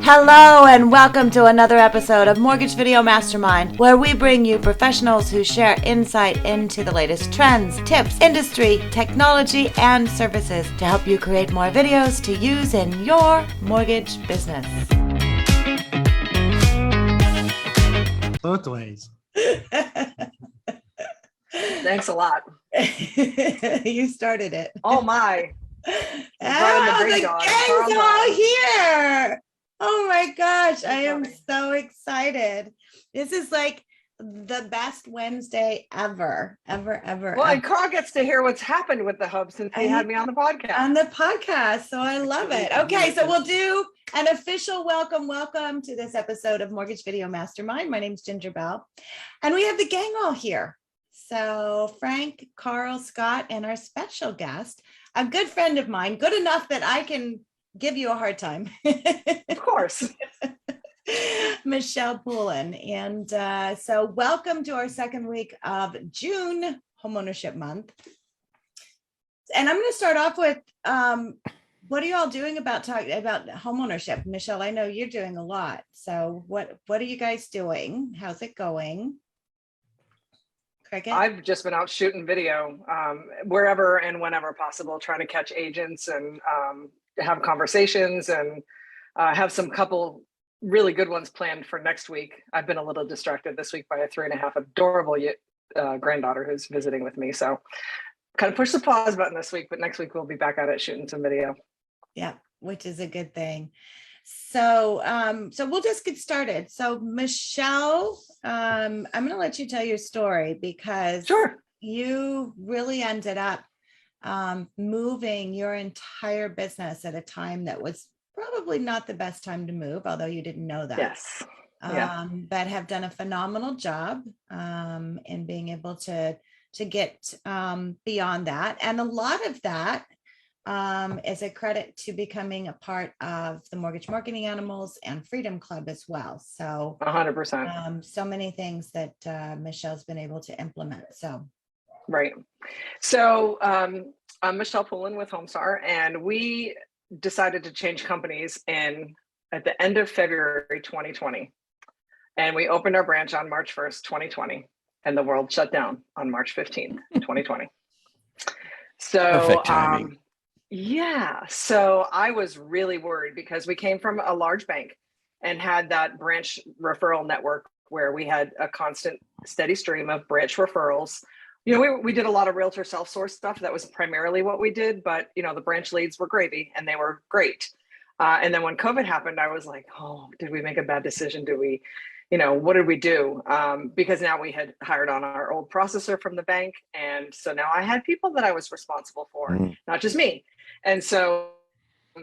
Hello and welcome to another episode of Mortgage Video Mastermind, where we bring you professionals who share insight into the latest trends, tips, industry, technology, and services to help you create more videos to use in your mortgage business. Both ways. Thanks a lot. You started it. Oh my. The gang's all here. Oh my gosh, I am so excited. This is like the best Wednesday ever. Well, and Carl gets to hear what's happened with the hub since he had me on the podcast. So I love it. Okay, so we'll do an official welcome to this episode of Mortgage Video Mastermind. My name is Ginger Bell, and we have the gang all here. So Frank, Carl, Scott, and our special guest, a good friend of mine, good enough that I can give you a hard time. Of course. Michele Poulin. And so welcome to our second week of June Homeownership Month. And I'm going to start off with, what are you all doing about homeownership? Michele, I know you're doing a lot. So what are you guys doing? How's it going? Cricket? I've just been out shooting video wherever and whenever possible, trying to catch agents and have conversations and have some couple really good ones planned for next week. I've been a little distracted this week by a 3.5 adorable granddaughter who's visiting with me. So kind of push the pause button this week, but next week we'll be back at it shooting some video. Yeah, which is a good thing. So we'll just get started. So Michele, I'm going to let you tell your story because Sure. You really ended up moving your entire business at a time that was probably not the best time to move, although you didn't know that. Yes. But have done a phenomenal job in being able to get beyond that. And a lot of that is a credit to becoming a part of the Mortgage Marketing Animals and Freedom Club as well. So 100%. So many things that Michele's been able to implement. So right. So I'm Michele Poulin with Homestar, and we decided to change companies at the end of February 2020. And we opened our branch on March 1st, 2020, and the world shut down on March 15th, 2020. So perfect timing. So I was really worried because we came from a large bank and had that branch referral network where we had a constant steady stream of branch referrals. You know, we did a lot of realtor self-source stuff. That was primarily what we did, but you know, the branch leads were gravy and they were great. And then when COVID happened, I was like, oh, did we make a bad decision? What did we do? Because now we had hired on our old processor from the bank. And so now I had people that I was responsible for, not just me. And so, a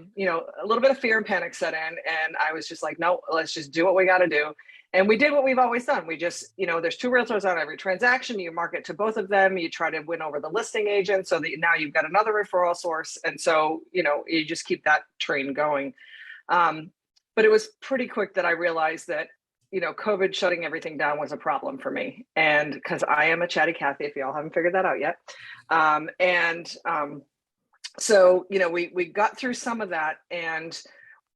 little bit of fear and panic set in, and I was just like, no, let's just do what we got to do. And we did what we've always done. We just, there's 2 realtors on every transaction. You market to both of them. You try to win over the listing agent so that now you've got another referral source. And so, you just keep that train going. But it was pretty quick that I realized that, COVID shutting everything down was a problem for me. And because I am a chatty Cathy, if y'all haven't figured that out yet. So, we got through some of that and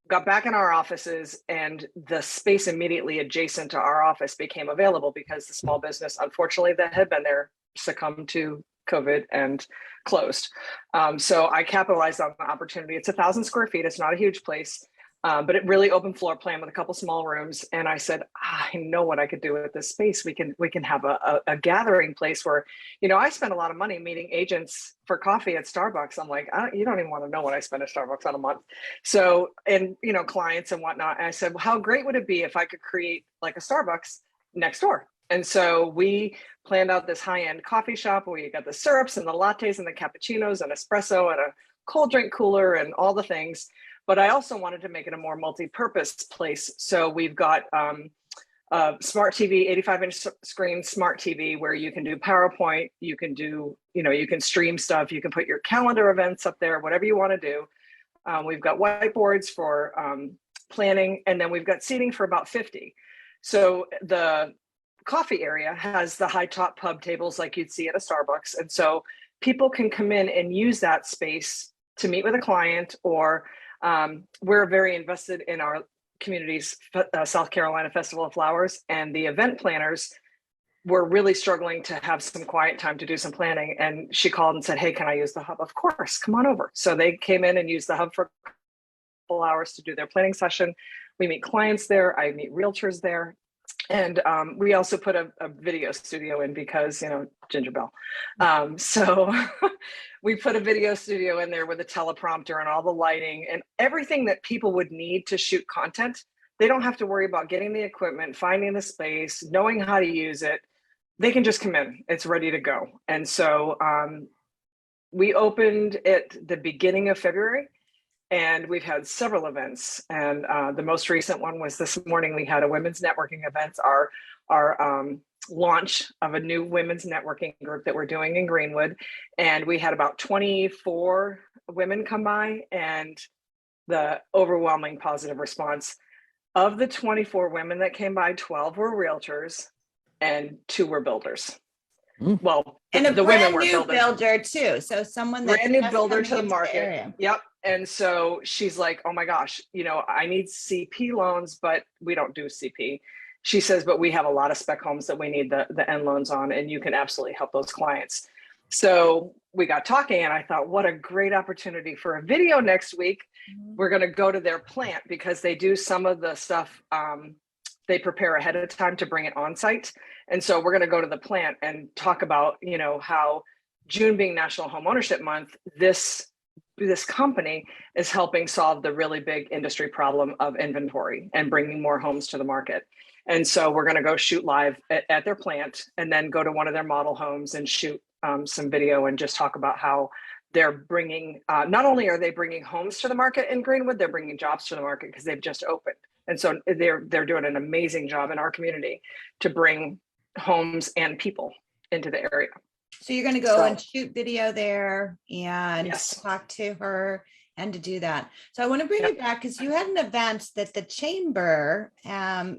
got back in our offices, and the space immediately adjacent to our office became available because the small business, unfortunately, that had been there succumbed to COVID and closed. So I capitalized on the opportunity. It's 1,000 square feet. It's not a huge place, but it really open floor plan with a couple small rooms. And I said, I know what I could do with this space. We can have a gathering place where, I spend a lot of money meeting agents for coffee at Starbucks. I'm like, you don't even want to know what I spend at Starbucks on a month. So, and, clients and whatnot. And I said, well, how great would it be if I could create like a Starbucks next door? And so we planned out this high-end coffee shop where you got the syrups and the lattes and the cappuccinos and espresso and a cold drink cooler and all the things. But I also wanted to make it a more multi-purpose place. So we've got smart TV, 85-inch screen smart TV, where you can do PowerPoint, you can do, you can stream stuff, you can put your calendar events up there, whatever you want to do. We've got whiteboards for planning, and then we've got seating for about 50. So the coffee area has the high top pub tables like you'd see at a Starbucks. And so people can come in and use that space to meet with a client, or we're very invested in our community's South Carolina Festival of Flowers, and the event planners were really struggling to have some quiet time to do some planning. And she called and said, hey, can I use the hub? Of course, come on over. So they came in and used the hub for a couple hours to do their planning session. We meet clients there. I meet realtors there. And we also put a video studio in because, Ginger Bell. So we put a video studio in there with a teleprompter and all the lighting and everything that people would need to shoot content. They don't have to worry about getting the equipment, finding the space, knowing how to use it. They can just come in. It's ready to go. And so we opened at the beginning of February. And we've had several events, and the most recent one was this morning. We had a women's networking event, our launch of a new women's networking group that we're doing in Greenwood, and we had about 24 women come by, and the overwhelming positive response of the 24 women that came by, 12 were realtors, and 2 were builders. Well, and the women were new builder too. So someone that's brand new builder to the into market. Yep. And so she's like, oh my gosh, I need CP loans, but we don't do CP. She says, but we have a lot of spec homes that we need the end loans on, and you can absolutely help those clients. So we got talking, and I thought, what a great opportunity for a video next week. We're going to go to their plant because they do some of the stuff. They prepare ahead of time to bring it on site. And so we're going to go to the plant and talk about, how June being National Homeownership Month, this company is helping solve the really big industry problem of inventory and bringing more homes to the market. And so we're going to go shoot live at their plant and then go to one of their model homes and shoot some video and just talk about how they're bringing, not only are they bringing homes to the market in Greenwood, they're bringing jobs to the market because they've just opened. And so they're doing an amazing job in our community to bring homes and people into the area. So you're going to go and shoot video there and Yes. talk to her and to do that. So I want to bring you back because you had an event that the chamber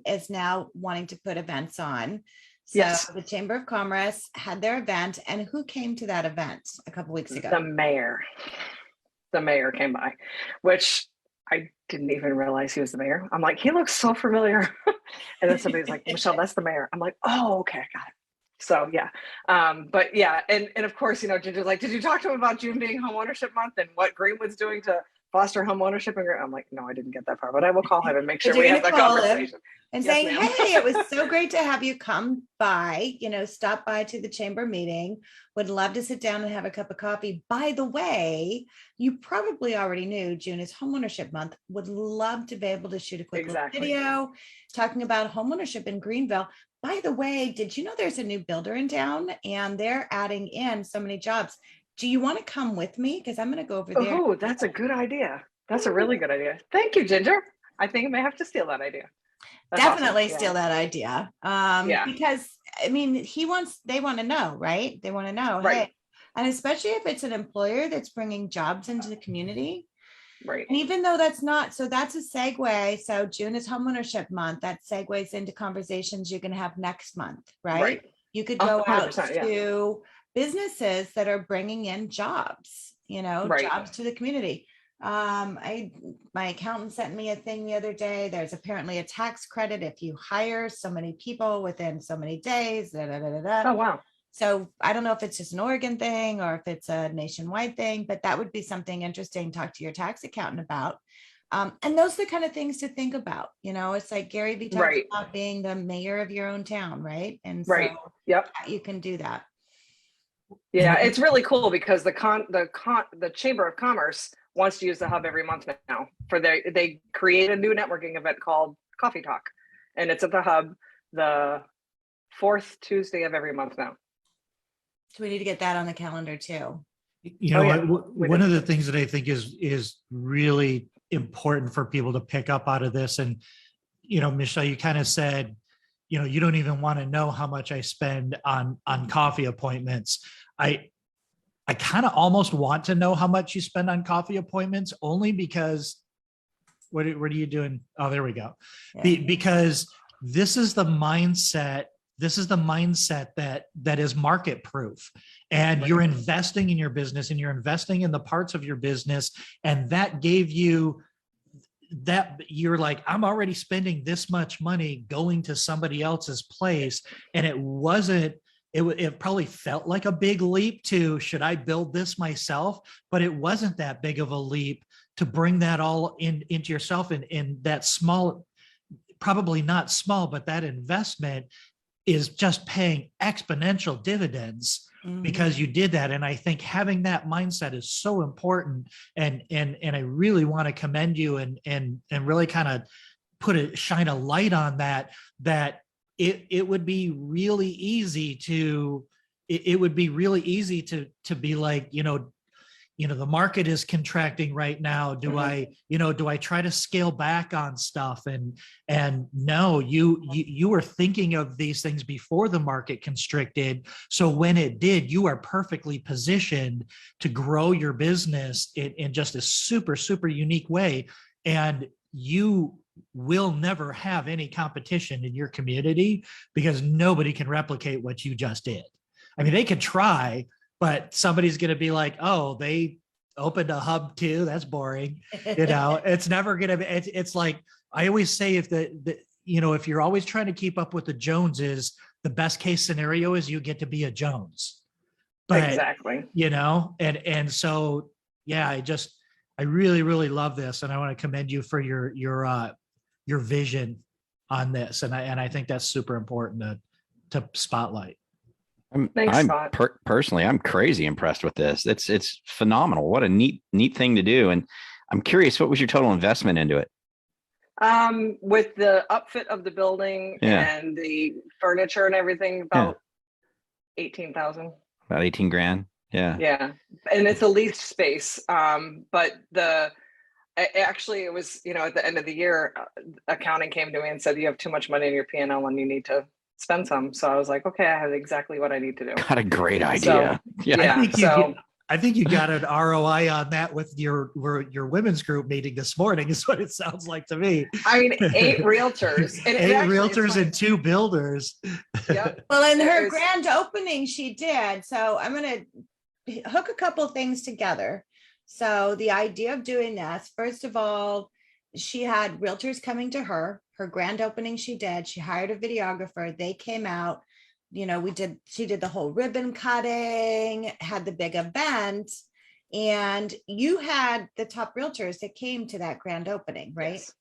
is now wanting to put events on. So Yes. the Chamber of Commerce had their event, and who came to that event a couple weeks ago? The mayor came by, which I didn't even realize he was the mayor. I'm like, he looks so familiar. And then somebody's like, Michelle, that's the mayor. I'm like, oh, okay, I got it. So yeah, but yeah, and of course, Ginger's like, did you talk to him about June being home ownership month and what Greenwood's doing to foster home ownership? And I'm like, no, I didn't get that far, but I will call him and make sure we have that conversation. And Yes, saying, ma'am. hey, it was so great to have you come by, stop by to the chamber meeting. Would love to sit down and have a cup of coffee. By the way, you probably already knew June is homeownership month. Would love to be able to shoot a quick little video talking about homeownership in Greenville. By the way, did you know there's a new builder in town and they're adding in so many jobs? Do you want to come with me? Because I'm going to go over there. Oh, that's a good idea. That's a really good idea. Thank you, Ginger. I think I may have to steal that idea. That's Definitely awesome. steal that idea. Because they want to know, right? They want to know, Right. hey, and especially if it's an employer that's bringing jobs into the community. Right. And even though that's not, so that's a segue. So June is homeownership month. That segues into conversations you can have next month, right? You could go out to businesses that are bringing in jobs, jobs to the community. My accountant sent me a thing the other day. There's apparently a tax credit if you hire so many people within so many days. Oh, wow. So I don't know if it's just an Oregon thing or if it's a nationwide thing, but that would be something interesting to talk to your tax accountant about. And those are the kind of things to think about. It's like Gary Vee talks about being the mayor of your own town, right? And so you can do that. Yeah, it's really cool because the Chamber of Commerce wants to use the hub every month now. They create a new networking event called Coffee Talk, and it's at the hub the 4th Tuesday of every month now. So we need to get that on the calendar too. One of the things that I think is really important for people to pick up out of this, and Michelle, you kind of said, you don't even want to know how much I spend on coffee appointments. I kind of almost want to know how much you spend on coffee appointments, only because what are you doing? Oh, there we go. Yeah. Because this is the mindset. This is the mindset that is market proof, and you're investing in your business and you're investing in the parts of your business. And that gave you that you're like, I'm already spending this much money going to somebody else's place. And it probably felt like a big leap to, should I build this myself? But it wasn't that big of a leap to bring that all into yourself, and that small, probably not small, but that investment is just paying exponential dividends because you did that. And I think having that mindset is so important. And I really want to commend you and really kind of shine a light on that it would be really easy to be like, the market is contracting right now. Do I try to scale back on stuff? And no, you were thinking of these things before the market constricted. So when it did, you are perfectly positioned to grow your business in just a super, super unique way. And you will never have any competition in your community because nobody can replicate what you just did. I mean, they could try, but somebody's going to be like, oh, they opened a hub too. That's boring. It's never going to be, it's like, I always say, if if you're always trying to keep up with the Joneses, the best case scenario is you get to be a Jones. But, exactly. And so, yeah, I really, really love this. And I want to commend you for your vision on this. And I think that's super important to spotlight. Personally, I'm crazy impressed with this. It's phenomenal. What a neat thing to do. And I'm curious, what was your total investment into it? With the upfit of the building and the furniture and everything, about 18,000. About 18 grand. Yeah. Yeah. And it's a leased space. But it was, at the end of the year, accounting came to me and said, you have too much money in your P&L and you need to spend some. So I was like, okay, I have exactly what I need to do. Got a great idea. So, I think you got an ROI on that with your womenens group meeting this morning, is what it sounds like to me. I mean, 8 realtors. Realtors and 2 builders. Yep. Well, in her grand opening, she did. So I'm going to hook a couple of things together. So the idea of doing this, first of all, she had realtors coming to her grand opening. She hired a videographer. They came out, she did the whole ribbon cutting, had the big event, and you had the top realtors that came to that grand opening, right? Yes.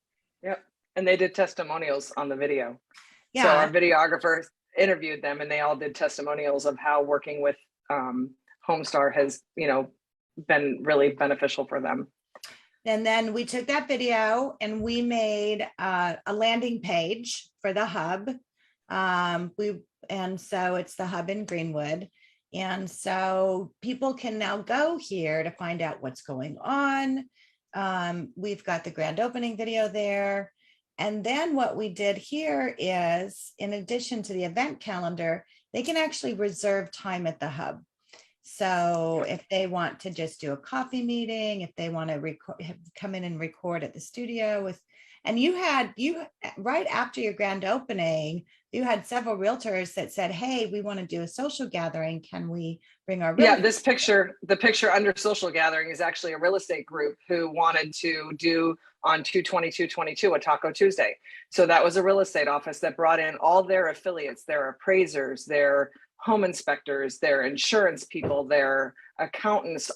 Yep. And they did testimonials on the video. Yeah. So our videographer interviewed them and they all did testimonials of how working with Homestar has, been really beneficial for them. And then we took that video and we made a landing page for the hub. And so it's the hub in Greenwood. And so people can now go here to find out what's going on. We've got the grand opening video there. And then what we did here is, in addition to the event calendar, they can actually reserve time at the hub. So if they want to just do a coffee meeting, if they want to come in and record at the studio and you right after your grand opening, you had several realtors that said, hey, we want to do a social gathering. Can we bring our realtors? Yeah, the picture under social gathering is actually a real estate group who wanted to do on 2/22/22 a Taco Tuesday. So that was a real estate office that brought in all their affiliates, their appraisers, their home inspectors, their insurance people, their accountants,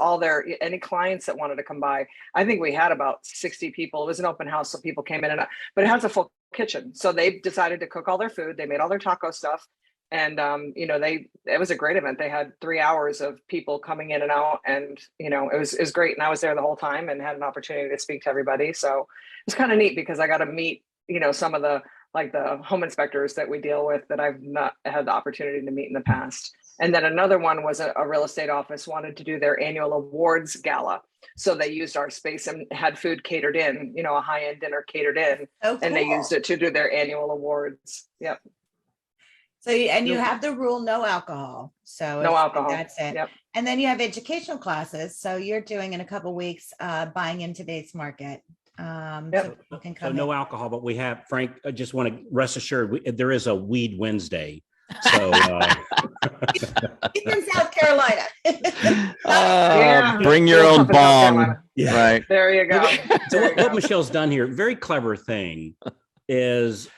any clients that wanted to come by. I think we had about 60 people. It was an open house, so people came in and out, but it has a full kitchen. So they decided to cook all their food. They made all their taco stuff. And, it was a great event. They had 3 hours of people coming in and out, and, it was great. And I was there the whole time and had an opportunity to speak to everybody. So it's kind of neat because I got to meet, some of the home inspectors that we deal with that I've not had the opportunity to meet in the past. And then another one was a real estate office wanted to do their annual awards gala. So they used our space and had food catered in, a high-end dinner catered in, Oh, cool. And they used it to do their annual awards. Yep. So, you have the rule, no alcohol. So no alcohol. That's it. Yep. And then you have educational classes. So you're doing in a couple of weeks, buying in today's market. So people can come no alcohol, but we have, Frank, I just want to rest assured, there is a Weed Wednesday So He's in South Carolina. Bring your Little own Trump in South bong. Carolina. yeah. Right. There you go. So There you what go. Michelle's done here, very clever thing, is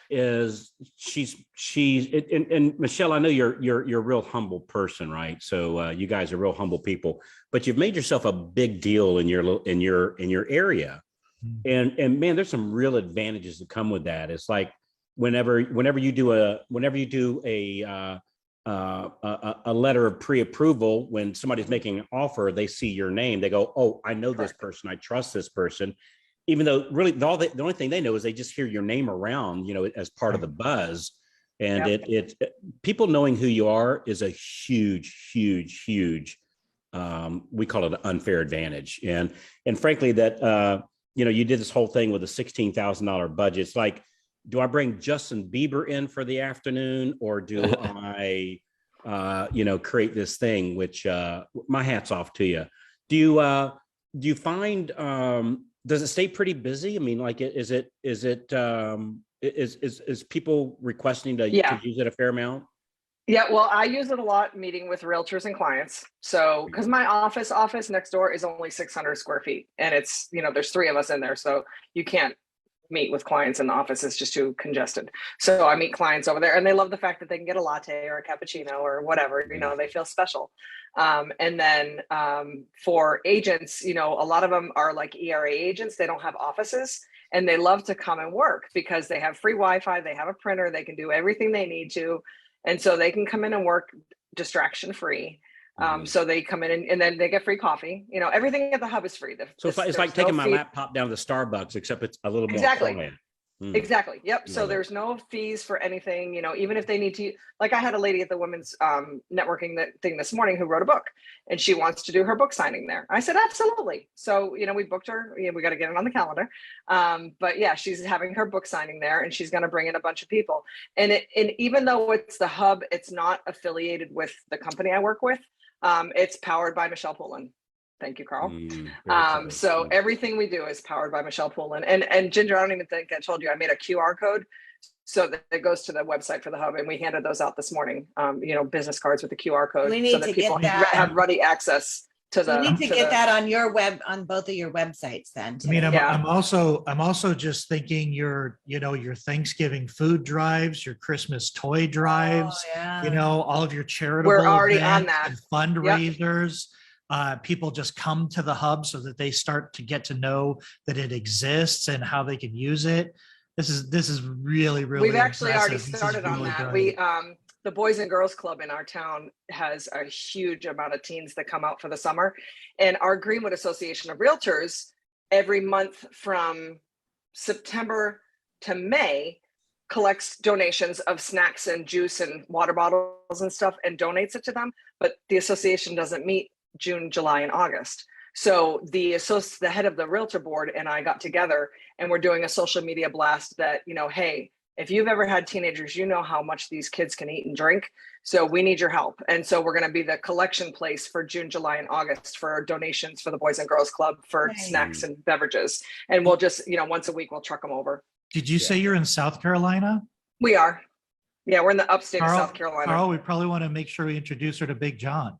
she's and Michelle, I know you're a real humble person, right? So you guys are real humble people, but you've made yourself a big deal in your area, and man, there's some real advantages that come with that. It's like whenever you do a letter of pre-approval, when somebody's making an offer, they see your name, they go, oh, I know this person, I trust this person, even though really the only thing they know is they just hear your name around, as part of the buzz. And it people knowing who you are is a huge we call it an unfair advantage. And frankly, that you did this whole thing with a $16,000 budget. It's like, do I bring Justin Bieber in for the afternoon, or do I, create this thing? Which my hat's off to you. Do you find does it stay pretty busy? I mean, like, is people requesting to use it a fair amount? Yeah, well, I use it a lot meeting with realtors and clients. So, because my office next door is only 600 square feet, and it's, there's 3 of us in there, so you can't meet with clients in the office. It's just too congested. So I meet clients over there, and they love the fact that they can get a latte or a cappuccino or whatever, they feel special. And then for agents, a lot of them are like ERA agents. They don't have offices, and they love to come and work because they have free Wi-Fi, they have a printer, they can do everything they need to. And so they can come in and work distraction free. So they come in and then they get free coffee. Everything at the hub is free. So it's like taking my laptop down to Starbucks, except it's a little more quiet. Exactly. Yep. So there's no fees for anything, even if they need to, like I had a lady at the women's networking thing this morning who wrote a book, and she wants to do her book signing there. I said, absolutely. So, we booked her, we got to get it on the calendar. But yeah, she's having her book signing there, and she's going to bring in a bunch of people. And even though it's the hub, it's not affiliated with the company I work with. It's powered by Michele Poulin. Thank you, Carl. So everything we do is powered by Michele Poulin. And Ginger, I don't even think I told you, I made a QR code so that it goes to the website for the hub. And we handed those out this morning, business cards with the QR code so that people have ready access to the. You need to get that on your on both of your websites then. I mean, I'm also just thinking your Thanksgiving food drives, your Christmas toy drives, all of your charitable We're already on that. and fundraisers. People just come to the hub so that they start to get to know that it exists and how they can use it. This is really We've actually already impressive. started on that. We the Boys and Girls Club in our town has a huge amount of teens that come out for the summer, and our Greenwood Association of Realtors every month from September to May collects donations of snacks and juice and water bottles and stuff and donates it to them. But the association doesn't meet June, July, and August. So the head of the realtor board and I got together, and we're doing a social media blast that, hey, if you've ever had teenagers, how much these kids can eat and drink. So we need your help. And so we're going to be the collection place for June, July, and August for donations for the Boys and Girls Club for snacks and beverages. And we'll just, once a week, we'll truck them over. Did you say you're in South Carolina? We are. Yeah, we're in the upstate of South Carolina. Carl, we probably want to make sure we introduce her to Big John.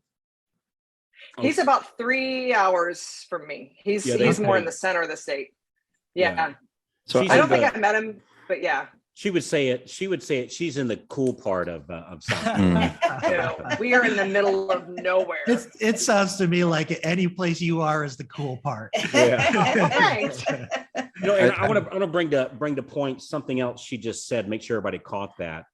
He's about 3 hours from me. He's more in the center of the state. Yeah. So I don't think I've met him, but yeah. She would say it. She's in the cool part of South Carolina. We are in the middle of nowhere. It sounds to me like any place you are is the cool part. Right. And I want to bring to point something else she just said. Make sure everybody caught that.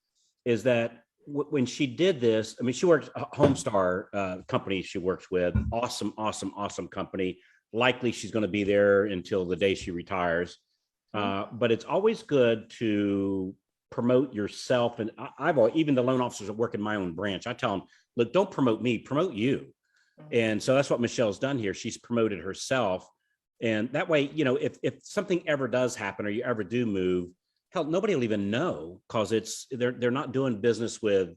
Is that when she did this? I mean, she works Homestar company. She works with awesome company. Likely she's going to be there until the day she retires. But it's always good to promote yourself. And even the loan officers that work in my own branch, I tell them, look, don't promote me, promote you. And so that's what Michelle's done here. She's promoted herself. And that way, if something ever does happen or you ever do move, hell, nobody will even know, because they're not doing business with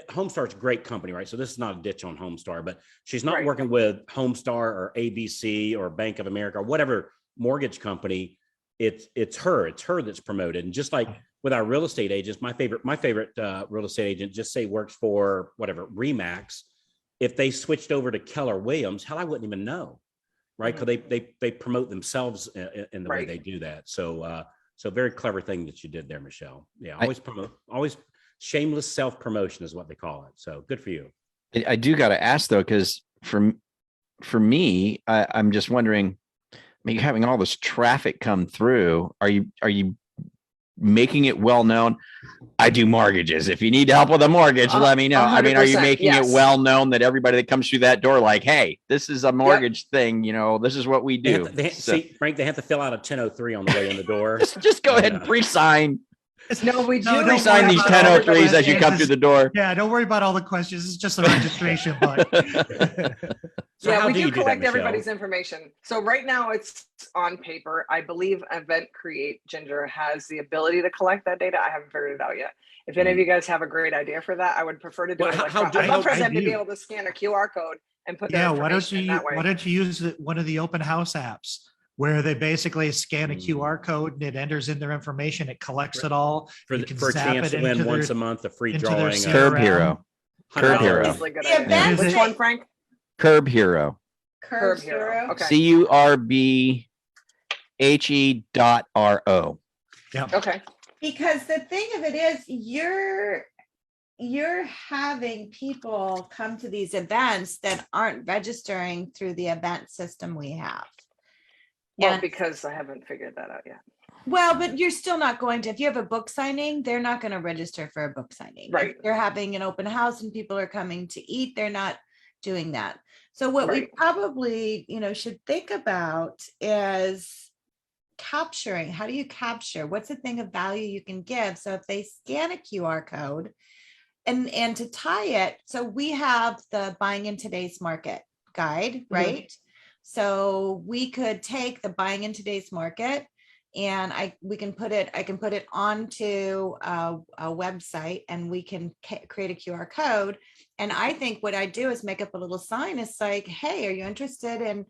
Homestar's a great company, right? So this is not a ditch on Homestar, but she's not working with Homestar or ABC or Bank of America or whatever mortgage company. it's her that's promoted. And just like with our real estate agents, my favorite real estate agent, just say works for whatever, Remax. If they switched over to Keller Williams, hell, I wouldn't even know. Right. Because they promote themselves in the way they do that. So very clever thing that you did there, Michele. Yeah. Always shameless self-promotion is what they call it. So good for you. I do got to ask though, because for me, I'm just wondering, I mean, you're having all this traffic come through. Are you making it well known? I do mortgages. If you need help with a mortgage, let me know. I mean, are you making it well known that everybody that comes through that door, like, hey, this is a mortgage thing, this is what we do. See, Frank, they have to fill out a 1003 on the way in the door. just go ahead and pre-sign. No, we do. Don't sign these 1003s as you come through the door. Yeah, don't worry about all the questions. It's just a registration button. So we do collect everybody's information. So right now it's on paper. I believe Event Create Ginger has the ability to collect that data. I haven't figured it out yet. If any of you guys have a great idea for that, I would prefer to do it. I'd love for them to be able to scan a QR code and put their information that way. Why don't you use one of the open house apps where they basically scan a QR code and it enters in their information. It collects it all. For a chance to win once a month, a free drawing. Curb Hero. Which one, Frank? Curb Hero. Curb Hero. Okay. CURBHE.RO. Yeah. Okay. Because the thing of it is, you're having people come to these events that aren't registering through the event system we have. Well, because I haven't figured that out yet. Well, but you're still not going to, if you have a book signing, they're not going to register for a book signing. Right. If you're having an open house and people are coming to eat, they're not doing that. So what we probably, should think about is capturing. How do you capture? What's the thing of value you can give? So if they scan a QR code and to tie it, so we have the Buying in Today's Market guide, right? Mm-hmm. So we could take the Buying in Today's Market and I can put it onto a website and we can create a QR code. And I think what I do is make up a little sign. It's like, hey, are you interested in,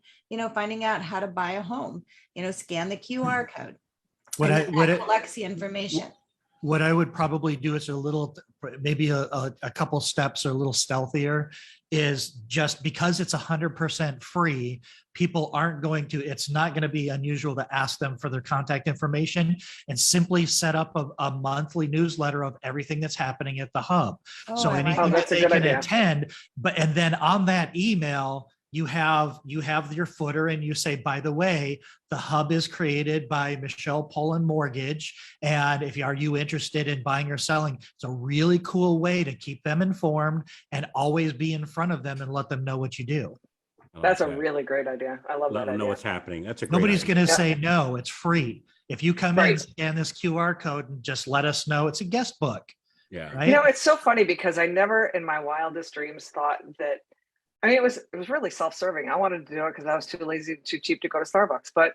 finding out how to buy a home? Scan the QR code. Collects the information. What I would probably do is maybe a couple steps or a little stealthier, is just because it's 100% free, people aren't going to, it's not going to be unusual to ask them for their contact information, and simply set up a monthly newsletter of everything that's happening at the hub. So anything that they can attend, and then on that email, you have your footer and you say, by the way, the hub is created by Michele Poulin Mortgage. And are you interested in buying or selling? It's a really cool way to keep them informed and always be in front of them and let them know what you do. That's a really great idea. I love that idea. Let them know what's happening. That's a great Nobody's idea. going to say no, it's free. If you come in and scan this QR code and just let us know, it's a guest book. Yeah. Right? It's so funny because I never in my wildest dreams thought that, it was really self-serving. I wanted to do it because I was too lazy, too cheap to go to Starbucks. But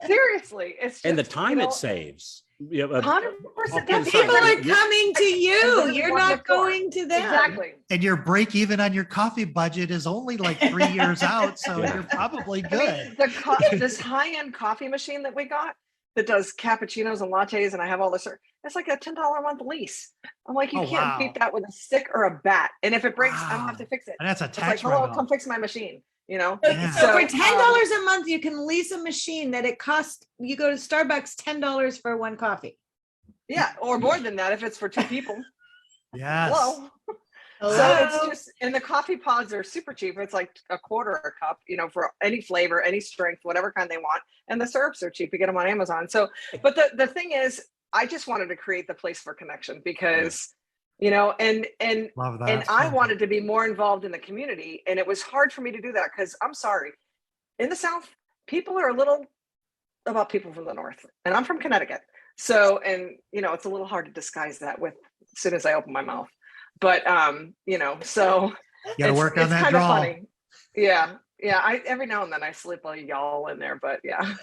seriously, it's just, and the time it saves. 100%. People are coming to you. You're not going to them. Exactly. And your break even on your coffee budget is only like 3 years out, so you're probably good. This high-end coffee machine that we got that does cappuccinos and lattes, and I have all this. It's like a $10 a month lease. I'm like, you can't beat that with a stick or a bat. And if it breaks, I don't have to fix it. And that's a tax it's like, hello, come fix my machine. So for $10 a month, you can lease a machine that it costs. You go to Starbucks, $10 for one coffee. Yeah, or more than that if it's for two people. Yes. Hello. So it's just, and the coffee pods are super cheap. It's like $0.25 a cup, for any flavor, any strength, whatever kind they want. And the syrups are cheap. You get them on Amazon. So, but the thing is, I just wanted to create the place for connection because, and I wanted to be more involved in the community. And it was hard for me to do that because I'm sorry, in the South, people are a little about people from the North, and I'm from Connecticut. So, and it's a little hard to disguise that as soon as I open my mouth. But so you gotta work on that draw. Funny. Yeah. Every now and then I slip a y'all in there, but yeah.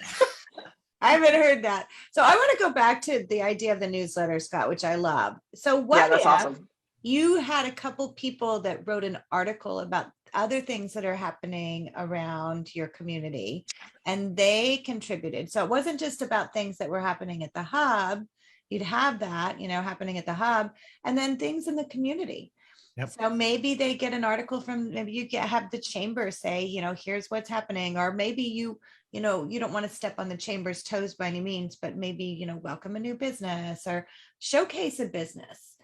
I haven't heard that. So I want to go back to the idea of the newsletter, Scott, which I love. So what that's awesome. You had a couple people that wrote an article about other things that are happening around your community, and they contributed. So it wasn't just about things that were happening at the hub. You'd have that, happening at the hub, and then things in the community. Yep. So maybe they get an article from, maybe you have the chamber say, here's what's happening, or maybe you don't want to step on the chamber's toes by any means, but maybe, welcome a new business or showcase a business,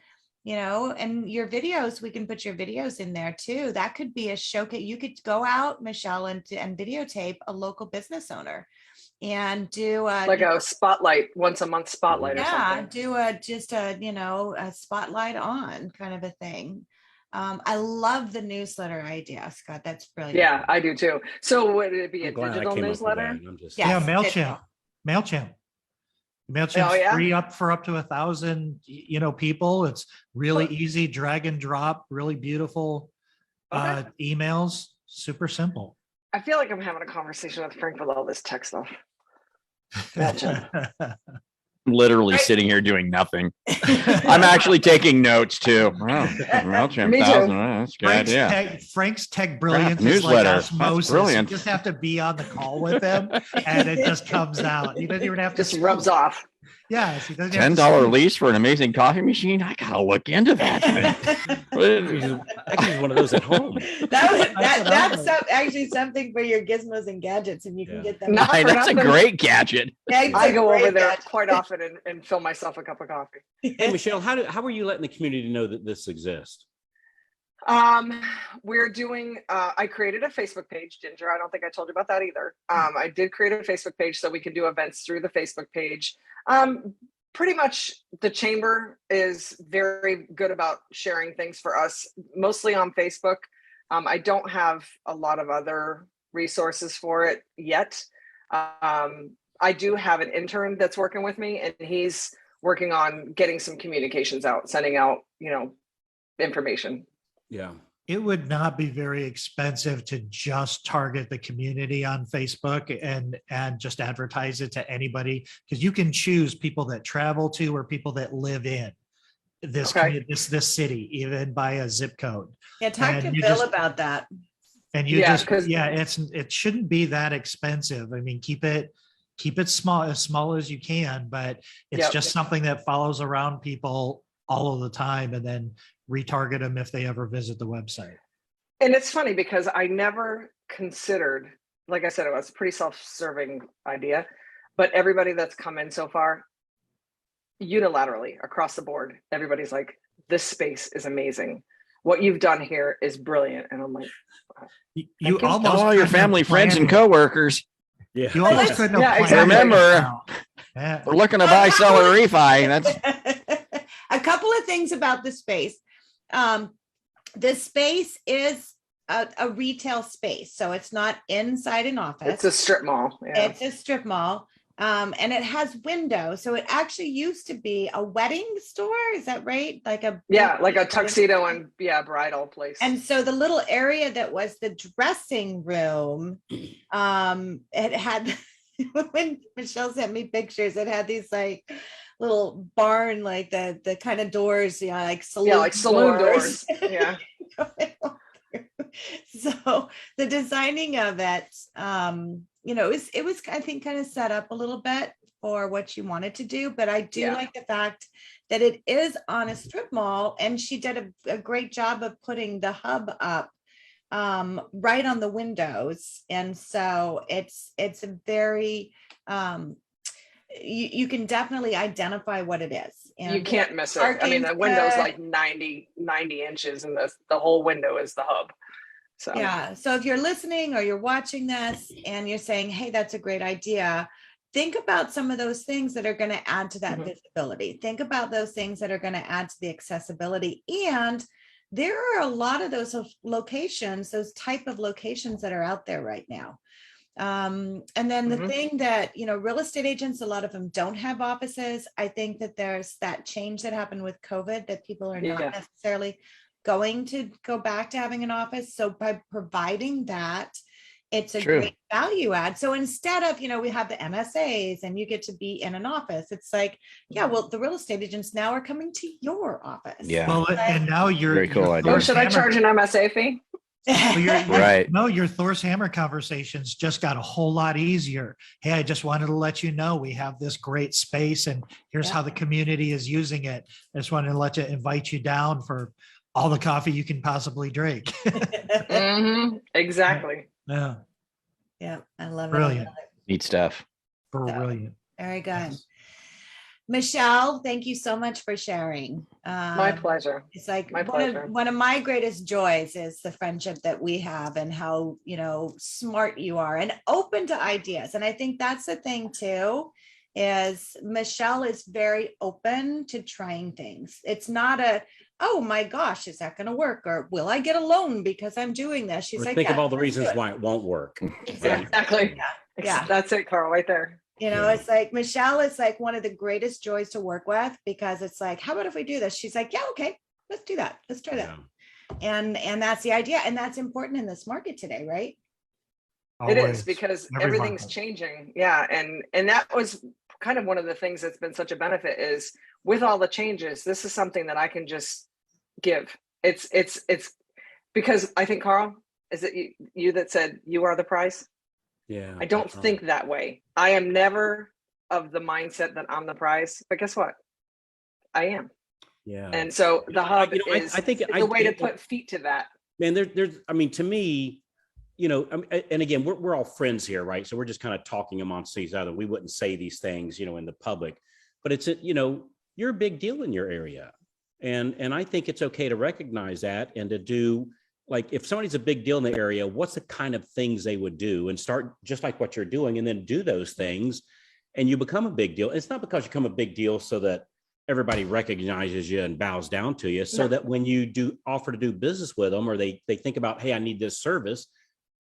and your videos, we can put your videos in there too. That could be a showcase. You could go out, Michele, and videotape a local business owner and do like a spotlight, once a month spotlight or something. do a spotlight on kind of a thing. I love the newsletter idea, Scott. That's brilliant. Yeah, I do too. So would it be a I'm glad I digital came up with newsletter? that. I'm just- Yeah. Yeah, Yes, MailChimp. Oh, MailChimp's yeah? free up for up to 1,000, people. It's really easy, drag and drop, really beautiful Okay. emails, super simple. I feel like I'm having a conversation with Frank with all this tech stuff. Literally Right. sitting here doing nothing. I'm actually taking notes too. Wow, MailChimp Me too. 1,000, that's a good Frank's idea. Frank's tech brilliance is newsletter. like That's osmosis. brilliant. You just have to be on the call with him, and it just comes out. He doesn't even have to. Just rubs off. Yes, he doesn't have to $10 speak. lease for an amazing coffee machine. I gotta look into that. I can use one of those at home. that's actually something for your gizmos and gadgets, and you can Yeah. get them. Not for That's a nothing. great gadget. Yeah, it's I a go great over there gadget. quite often and fill myself a cup of coffee. Hey, Michele, how are you letting the community know that this exists? We're doing, I created a Facebook page, Ginger. I don't think I told you about that either. I did create a Facebook page so we can do events through the Facebook page. Pretty much the chamber is very good about sharing things for us, mostly on Facebook. I don't have a lot of other resources for it yet. I do have an intern that's working with me, and he's working on getting some communications out, sending out, information. Yeah. It would not be very expensive to just target the community on Facebook and just advertise it to anybody, because you can choose people that travel to or people that live in this Okay. this city, even by a zip code. Yeah, talk And to you Bill just- about that. And you Yeah, just 'cause- it shouldn't be that expensive. I mean, keep it small as you can, but it's Yep. just something that follows around people all of the time, and then retarget them if they ever visit the website. And it's funny because I never considered, like I said, it was a pretty self-serving idea, but everybody that's come in so far, unilaterally across the board, everybody's like, this space is amazing. What you've done here is brilliant. And I'm like, You you. almost Tell all your couldn't have family, friends, and planned it. coworkers. Yeah. You almost couldn't have Yeah, planned exactly. it Remember- out. Yeah. We're looking to buy, sell, or refi. That's A couple of things about the space. This space is a retail space, so it's not inside an office. it's a strip mall. Yeah. It's a strip mall. And it has windows. So it actually used to be a wedding store. Is that right? Like a Tuxedo and bridal place. And so the little area that was the dressing room, it had when Michele sent me pictures, it had these like little barn, like the kind of doors, like saloon doors. Yeah. So the designing of it, it was I think kind of set up a little bit for what you wanted to do, but I do like the fact that it is on a strip mall, and she did a great job of putting the hub up right on the windows, and so it's a very you can definitely identify what it is. And You can't miss it. I mean, the parking's window's good. like 90 inches, and the whole window is the hub. So Yeah. So if you're listening or you're watching this and you're saying, hey, that's a great idea, think about some of those things that are going to add to that visibility. Think about those things that are going to add to the accessibility. And there are a lot of those locations, those type of locations that are out there right now. And then the thing that, real estate agents, a lot of them don't have offices. I think that there's that change that happened with COVID, that people are not necessarily going to go back to having an office. So by providing that, it's a great value add. So instead of, we have the MSAs and you get to be in an office, it's like, well, the real estate agents now are coming to your office. Yeah. Well, and now you're Very cool idea. should I charge an MSA fee? Well, Right. No, your Thor's hammer conversations just got a whole lot easier. Hey, I just wanted to let you know we have this great space and here's Yeah. how the community is using it. I just wanted to invite you down for all the coffee you can possibly drink. Exactly. Yeah, Yeah, I love it. brilliant, Neat stuff. brilliant. Very good. Yes. Michele, thank you so much for sharing. My pleasure. It's like My pleasure. one of my greatest joys is the friendship that we have and how, smart you are and open to ideas. And I think that's the thing too, is Michele is very open to trying things. It's not oh my gosh, is that going to work? Or will I get a loan because I'm doing this? She's Or like, think of "Yeah, all the let's reasons do it." why it won't work. Exactly. Yeah. That's it, Carl, right there. Yeah. It's like Michele is like one of the greatest joys to work with because it's like, how about if we do this? She's like, yeah, okay, let's do that. Let's try that. Yeah. And that's the idea. And that's important in this market today, right? It Always. is, because Every everything's market. changing. Yeah. And that was kind of one of the things that's been such a benefit is with all the changes, this is something that I can just give. It's because I think, Carl, is it you that said you are the prize? Yeah. I don't that's right. think that way. I am never of the mindset that I'm the prize, but guess what? I am. Yeah. And so the hub is I think a way to put feet to that. Man, there's, I mean, to me, and again, we're all friends here, right? So we're just kind of talking amongst each other. We wouldn't say these things, in the public, but it's, you're a big deal in your area. And I think it's okay to recognize that and to do, like, if somebody's a big deal in the area, what's the kind of things they would do, and start just like what you're doing, and then do those things, and you become a big deal. It's not because you become a big deal so that everybody recognizes you and bows down to you, so that when you do offer to do business with them, or they think about, hey, I need this service,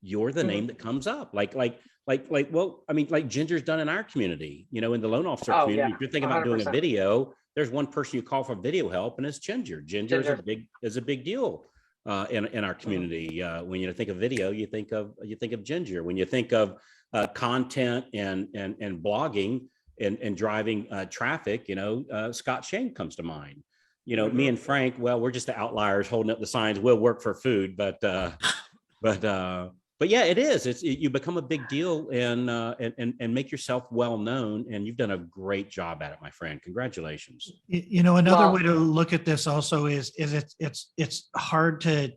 you're the name that comes up. Like, well, I mean, like Ginger's done in our community, in the loan officer community. Yeah, If you're thinking about doing a 100%. video, there's one person you call for video help, and it's Ginger. Ginger is a big deal in our community. When you think of video, you think of Ginger. When you think of content and blogging and driving traffic, Scott Schang comes to mind. Me and Frank, well, we're just the outliers holding up the signs. We'll work for food, but yeah, it is. You become a big deal and make yourself well known, and you've done a great job at it, my friend. Congratulations. Another way to look at this also is it's hard to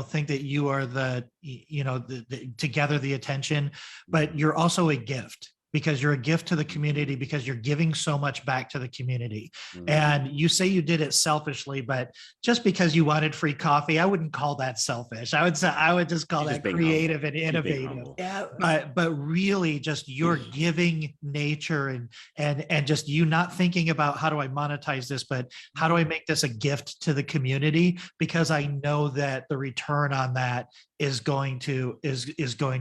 think that you are to gather the attention, but you're also a gift, because you're a gift to the community, because you're giving so much back to the community. Mhm. And you say you did it selfishly, but just because you wanted free coffee, I wouldn't call that selfish. I would just call You're just that being creative and You're being innovative. humble. Yeah. But really just your giving nature and just you not thinking about how do I monetize this, but how do I make this a gift to the community? Because I know that the return on that is going to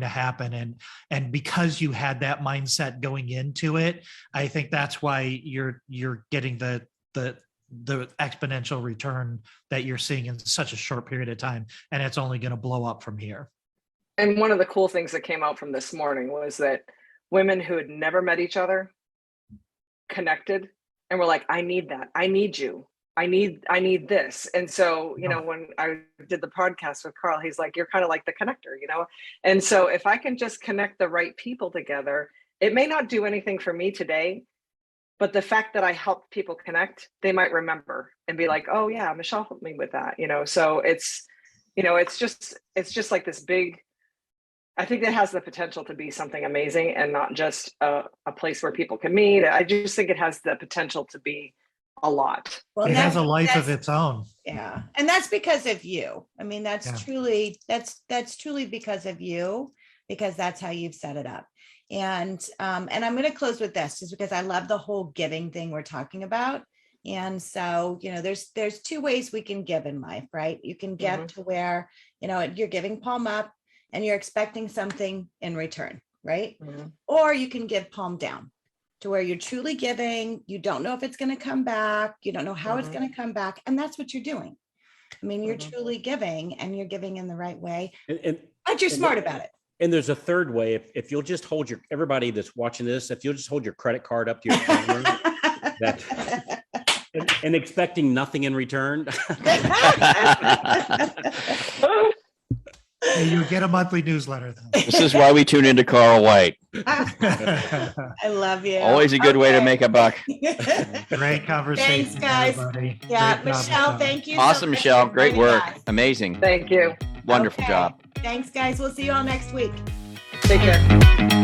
happen. And because you had that mindset going into it, I think that's why you're getting the exponential return that you're seeing in such a short period of time. And it's only going to blow up from here. And one of the cool things that came out from this morning was that women who had never met each other connected and were like, I need that. I need you. I need this. And so, when I did the podcast with Carl, he's like, you're kind of like the connector, And so if I can just connect the right people together, it may not do anything for me today, but the fact that I helped people connect, they might remember and be like, oh yeah, Michele helped me with that, So it's just like this big, I think that has the potential to be something amazing and not just a place where people can meet. I just think it has the potential to be a lot. Well, It has a life of its own. Yeah. And that's because of you. I mean, that's truly because of you, because that's how you've set it up. And I'm going to close with this just because I love the whole giving thing we're talking about. And so, there's two ways we can give in life, right? You can give to where, you're giving palm up and you're expecting something in return, right? Or you can give palm down, to where you're truly giving. You don't know if it's going to come back. You don't know how it's going to come back. And that's what you're doing. I mean, you're truly giving, and you're giving in the right way. But you're smart about it. And there's a third way. If you'll just hold everybody that's watching this, if you'll just hold your credit card up to your camera and expecting nothing in return. Hey, you'll get a monthly newsletter though. This is why we tune into Carl White. I love you. Always a good way to Okay. make a buck. Great conversation. Thanks, guys. everybody. Yeah, Great job, Michelle, thank you. so Awesome, much Michelle. for Great joining work. us. Amazing. Thank you. Wonderful Okay. job. Thanks, guys. We'll see you all next week. Take care.